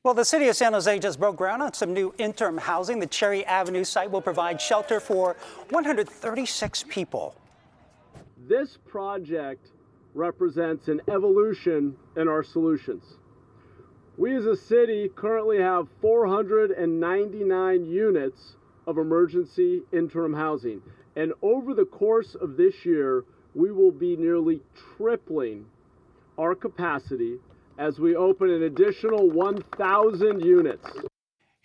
Well, the city of San Jose just broke ground on some new interim housing. The Cherry Avenue site will provide shelter for 136 people. This project represents an evolution in our solutions. We as a city currently have 499 units of emergency interim housing. And over the course of this year, we will be nearly tripling our capacity as we open an additional 1,000 units.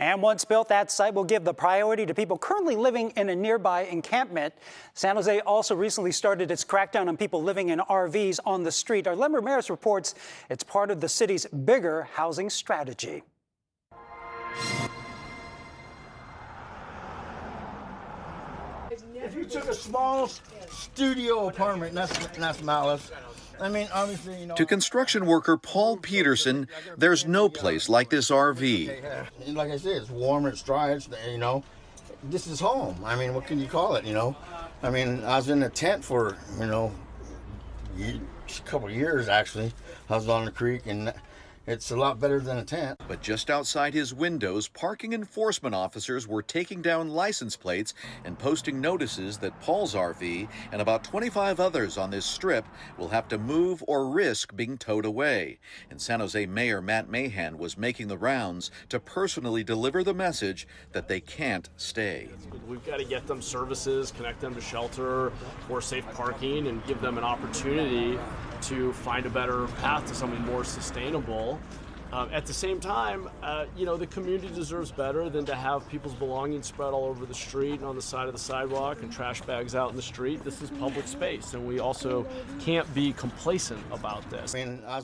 And once built, that site will give the priority to people currently living in a nearby encampment. San Jose also recently started its crackdown on people living in RVs on the street. Our Len Ramirez reports it's part of the city's bigger housing strategy. If you took a small studio apartment, that's malice. I mean, obviously, you know. To construction worker Paul Peterson, there's no place like this RV. Like I said, it's warm, it's dry, you know. This is home. I mean, what can you call it, you know? I mean, I was in a tent for, you know, a couple of years, actually. I was on the creek, and it's a lot better than a tent. But just outside his windows, parking enforcement officers were taking down license plates and posting notices that Paul's RV and about 25 others on this strip will have to move or risk being towed away. And San Jose Mayor Matt Mahan was making the rounds to personally deliver the message that they can't stay. We've got to get them services, connect them to shelter or safe parking, and give them an opportunity to find a better path to something more sustainable. At the same time, you know, the community deserves better than to have people's belongings spread all over the street and on the side of the sidewalk and trash bags out in the street. This is public space, and we also can't be complacent about this.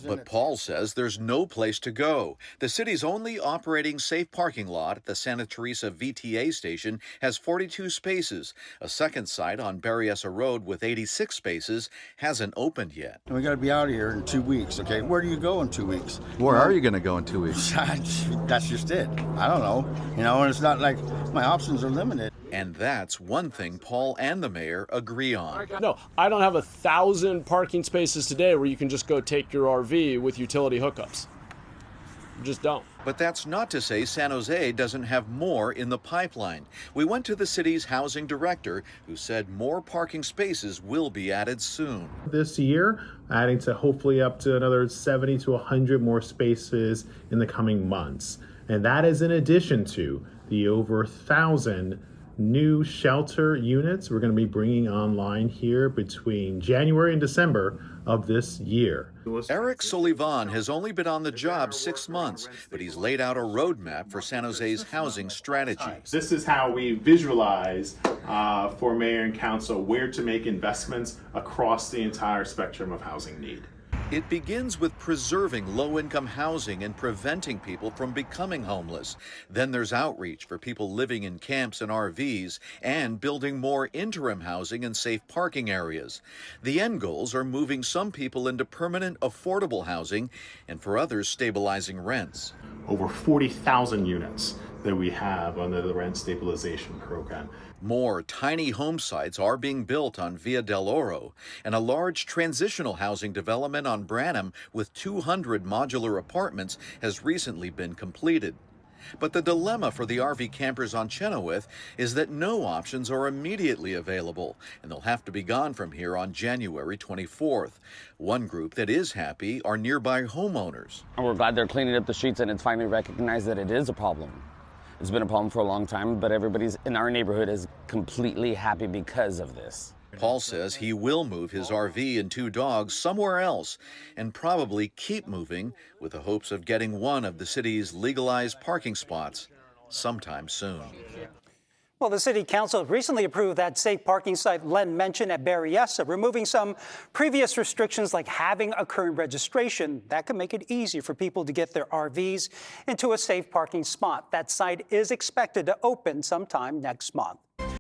But Paul says there's no place to go. The city's only operating safe parking lot at the Santa Teresa VTA station has 42 spaces. A second site on Berryessa Road with 86 spaces hasn't opened yet. We got to be out of here in 2 weeks, okay? Where do you go in 2 weeks? Where are you going to go in 2 weeks? That's just it. I don't know. You know, and it's not like my options are limited. And that's one thing Paul and the mayor agree on. No, I don't have 1,000 parking spaces today where you can just go take your RV with utility hookups. You just don't. But that's not to say San Jose doesn't have more in the pipeline. We went to the city's housing director, who said more parking spaces will be added soon. This year, adding to hopefully up to another 70 to 100 more spaces in the coming months. And that is in addition to the over 1,000 new shelter units we're going to be bringing online here between January and December of this year. Eric Sullivan has only been on the job 6 months, but he's laid out a roadmap for San Jose's housing strategy. This is how we visualize for mayor and council where to make investments across the entire spectrum of housing need. It begins with preserving low-income housing and preventing people from becoming homeless. Then there's outreach for people living in camps and RVs and building more interim housing and safe parking areas. The end goals are moving some people into permanent affordable housing and for others stabilizing rents. Over 40,000 units that we have under the rent stabilization program. More tiny home sites are being built on Via del Oro, and a large transitional housing development on Branham with 200 modular apartments has recently been completed. But the dilemma for the RV campers on Chenoweth is that no options are immediately available, and they'll have to be gone from here on January 24th. One group that is happy are nearby homeowners. We're glad they're cleaning up the streets, and it's finally recognized that it is a problem. It's been a problem for a long time, but everybody's in our neighborhood is completely happy because of this. Paul says he will move his RV and 2 dogs somewhere else and probably keep moving with the hopes of getting one of the city's legalized parking spots sometime soon. Well, the city council recently approved that safe parking site Len mentioned at Berryessa, removing some previous restrictions like having a current registration. That could make it easier for people to get their RVs into a safe parking spot. That site is expected to open sometime next month.